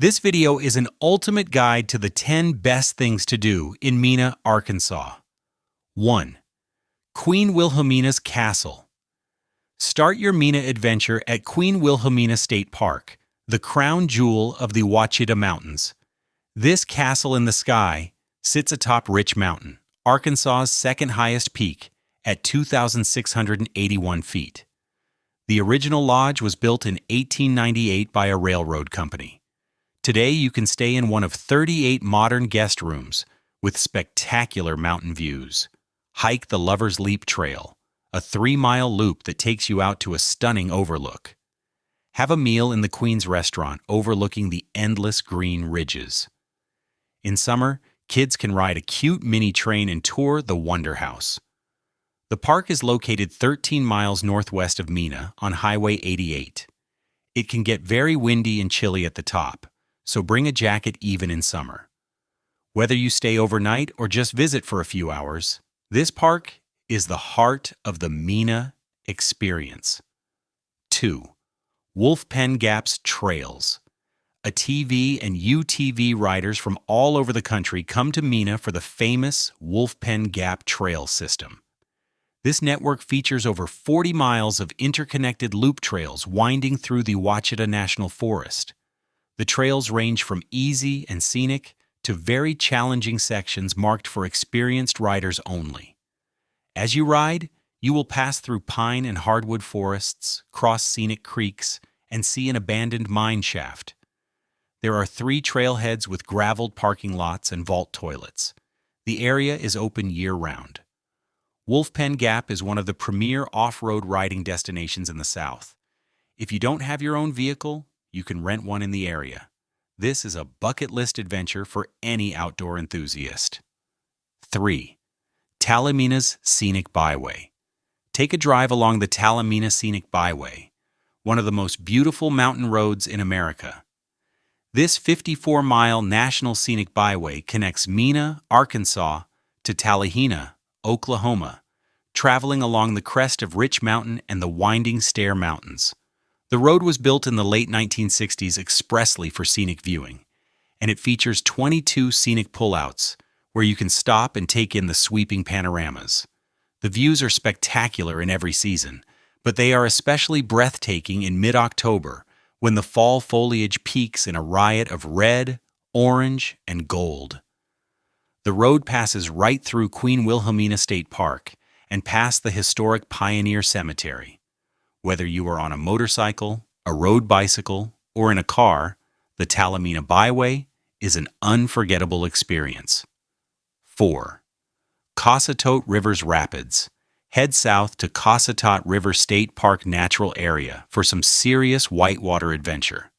This video is an ultimate guide to the 10 best things to do in Mena, Arkansas. 1. Queen Wilhelmina's Castle. Start your Mena adventure at Queen Wilhelmina State Park, the crown jewel of the Ouachita Mountains. This castle in the sky sits atop Rich Mountain, Arkansas's second highest peak, at 2,681 feet. The original lodge was built in 1898 by a railroad company. Today, you can stay in one of 38 modern guest rooms with spectacular mountain views. Hike the Lover's Leap Trail, a 3-mile loop that takes you out to a stunning overlook. Have a meal in the Queen's Restaurant overlooking the endless green ridges. In summer, kids can ride a cute mini train and tour the Wonder House. The park is located 13 miles northwest of Mena on Highway 88. It can get very windy and chilly at the top, so bring a jacket even in summer. Whether you stay overnight or just visit for a few hours, this park is the heart of the Mena experience. 2. Wolf Pen Gap's Trails. ATV and UTV riders from all over the country come to Mena for the famous Wolf Pen Gap Trail system. This network features over 40 miles of interconnected loop trails winding through the Ouachita National Forest. The trails range from easy and scenic to very challenging sections marked for experienced riders only. As you ride, you will pass through pine and hardwood forests, cross scenic creeks, and see an abandoned mine shaft. There are 3 trailheads with graveled parking lots and vault toilets. The area is open year-round. Wolf Pen Gap is one of the premier off-road riding destinations in the South. If you don't have your own vehicle, you can rent one in the area. This is a bucket list adventure for any outdoor enthusiast. 3. Talimena's Scenic Byway. Take a drive along the Talimena Scenic Byway, one of the most beautiful mountain roads in America. This 54-mile National Scenic Byway connects Mena, Arkansas, to Talimena, Oklahoma, traveling along the crest of Rich Mountain and the winding Stair Mountains. The road was built in the late 1960s expressly for scenic viewing, and it features 22 scenic pullouts where you can stop and take in the sweeping panoramas. The views are spectacular in every season, but they are especially breathtaking in mid-October when the fall foliage peaks in a riot of red, orange, and gold. The road passes right through Queen Wilhelmina State Park and past the historic Pioneer Cemetery. Whether you are on a motorcycle, a road bicycle, or in a car, the Talimena Byway is an unforgettable experience. 4. Cossatot River's Rapids. Head south to Cossatot River State Park Natural Area for some serious whitewater adventure.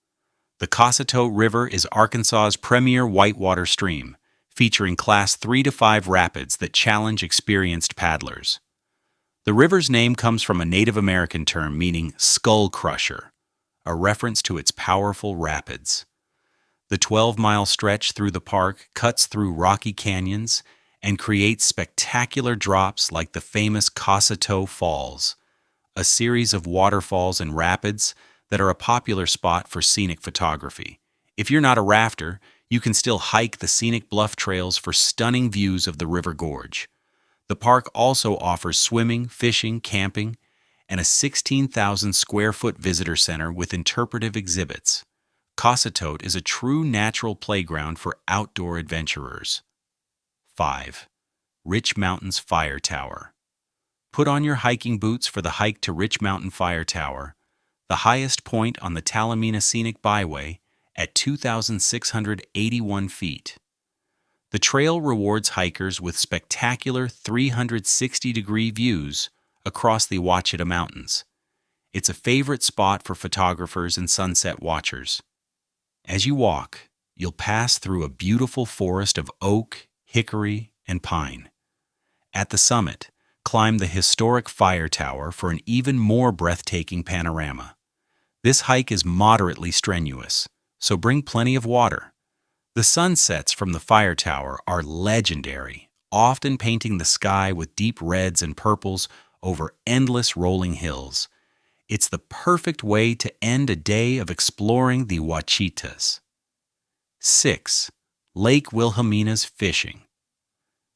The Cossatot River is Arkansas's premier whitewater stream, featuring Class 3 to 5 rapids that challenge experienced paddlers. The river's name comes from a Native American term meaning skull crusher, a reference to its powerful rapids. The 12-mile stretch through the park cuts through rocky canyons and creates spectacular drops like the famous Cossatot Falls, a series of waterfalls and rapids that are a popular spot for scenic photography. If you're not a rafter, you can still hike the scenic bluff trails for stunning views of the river gorge. The park also offers swimming, fishing, camping, and a 16,000-square-foot visitor center with interpretive exhibits. Cossatot is a true natural playground for outdoor adventurers. 5. Rich Mountain's Fire Tower. Put on your hiking boots for the hike to Rich Mountain Fire Tower, the highest point on the Talimena Scenic Byway at 2,681 feet. The trail rewards hikers with spectacular 360-degree views across the Ouachita Mountains. It's a favorite spot for photographers and sunset watchers. As you walk, you'll pass through a beautiful forest of oak, hickory, and pine. At the summit, climb the historic fire tower for an even more breathtaking panorama. This hike is moderately strenuous, so bring plenty of water. The sunsets from the fire tower are legendary, often painting the sky with deep reds and purples over endless rolling hills. It's the perfect way to end a day of exploring the Ouachitas. 6. Lake Wilhelmina's fishing.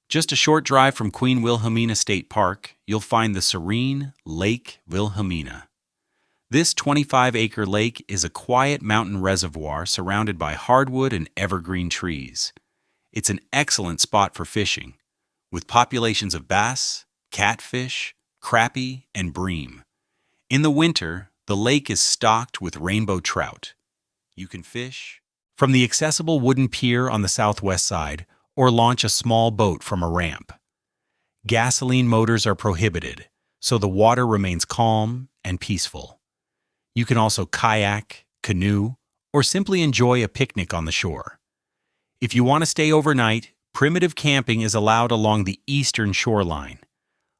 Just a short drive from Queen Wilhelmina State Park, you'll find the serene Lake Wilhelmina. This 25-acre lake is a quiet mountain reservoir surrounded by hardwood and evergreen trees. It's an excellent spot for fishing, with populations of bass, catfish, crappie, and bream. In the winter, the lake is stocked with rainbow trout. You can fish from the accessible wooden pier on the southwest side or launch a small boat from a ramp. Gasoline motors are prohibited, so the water remains calm and peaceful. You can also kayak, canoe, or simply enjoy a picnic on the shore. If you want to stay overnight, primitive camping is allowed along the eastern shoreline.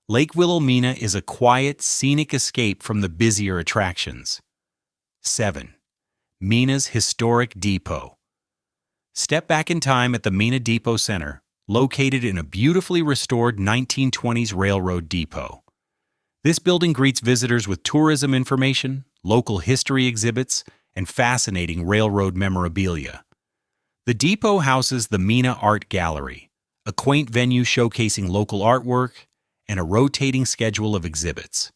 Lake Wilhelmina is a quiet, scenic escape from the busier attractions. 7. Mena's historic depot. Step back in time at the Mena Depot Center, located in a beautifully restored 1920s railroad depot. This building greets visitors with tourism information, local history exhibits, and fascinating railroad memorabilia. The depot houses the Mena Art Gallery, a quaint venue showcasing local artwork, and a rotating schedule of exhibits.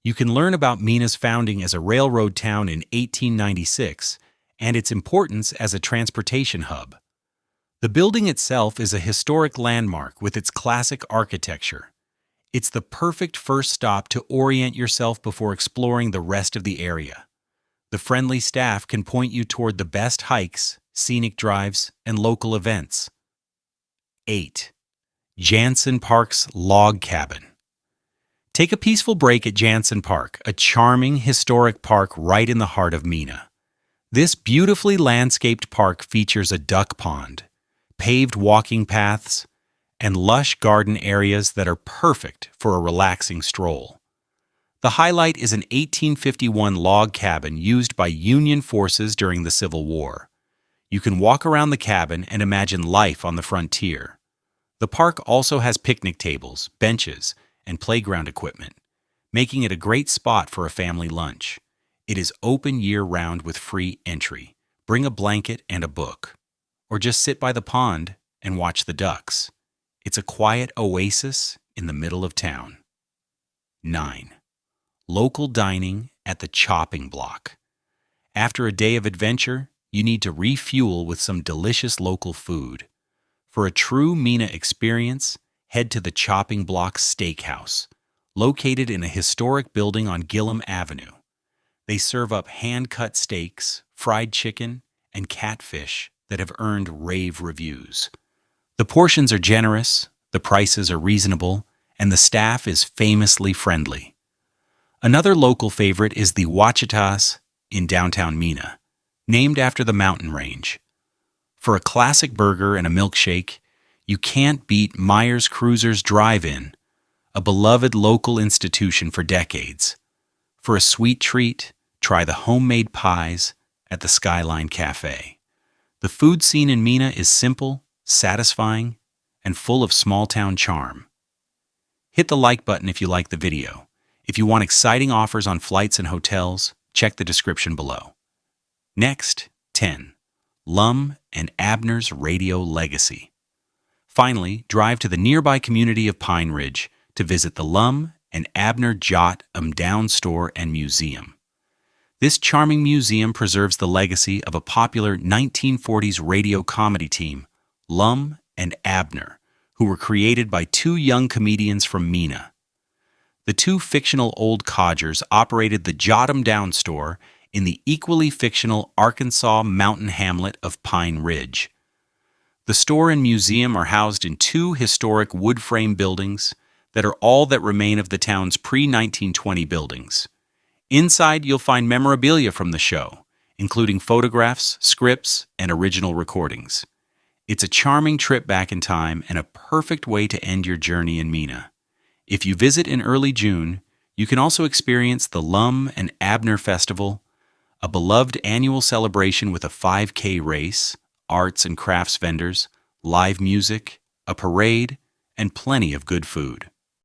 You can learn about Mena's founding as a railroad town in 1896 and its importance as a transportation hub. The building itself is a historic landmark with its classic architecture. It's the perfect first stop to orient yourself before exploring the rest of the area. The friendly staff can point you toward the best hikes, scenic drives, and local events. 8. Jansen Park's Log Cabin. Take a peaceful break at Jansen Park, a charming, historic park right in the heart of Mena. This beautifully landscaped park features a duck pond, paved walking paths, and lush garden areas that are perfect for a relaxing stroll. The highlight is an 1851 log cabin used by Union forces during the Civil War. You can walk around the cabin and imagine life on the frontier. The park also has picnic tables, benches, and playground equipment, making it a great spot for a family lunch. It is open year-round with free entry. Bring a blanket and a book, or just sit by the pond and watch the ducks. It's a quiet oasis in the middle of town. 9. Local dining at the chopping block. After a day of adventure, you need to refuel with some delicious local food. For a true Mena experience, head to the Chopping Block Steakhouse, located in a historic building on Gillum Avenue. They serve up hand-cut steaks, fried chicken, and catfish that have earned rave reviews. The portions are generous, the prices are reasonable, and the staff is famously friendly. Another local favorite is the Ouachitas in downtown Mena, named after the mountain range. For a classic burger and a milkshake, you can't beat Myers Cruiser's Drive-In, a beloved local institution for decades. For a sweet treat, try the homemade pies at the Skyline Cafe. The food scene in Mena is simple, satisfying, and full of small-town charm. Hit the like button if you like the video. If you want exciting offers on flights and hotels, check the description below. Next, 10. Lum and Abner's Radio Legacy. Finally, drive to the nearby community of Pine Ridge to visit the Lum and Abner Jot Down Store and Museum. This charming museum preserves the legacy of a popular 1940s radio comedy team, Lum and Abner, who were created by two young comedians from Mena. The two fictional old codgers operated the Jot Down Store in the equally fictional Arkansas mountain hamlet of Pine Ridge. The store and museum are housed in two historic wood frame buildings that are all that remain of the town's pre-1920 buildings. Inside, you'll find memorabilia from the show, including photographs, scripts, and original recordings. It's a charming trip back in time and a perfect way to end your journey in Mena. If you visit in early June, you can also experience the Lum and Abner Festival, a beloved annual celebration with a 5K race, arts and crafts vendors, live music, a parade, and plenty of good food.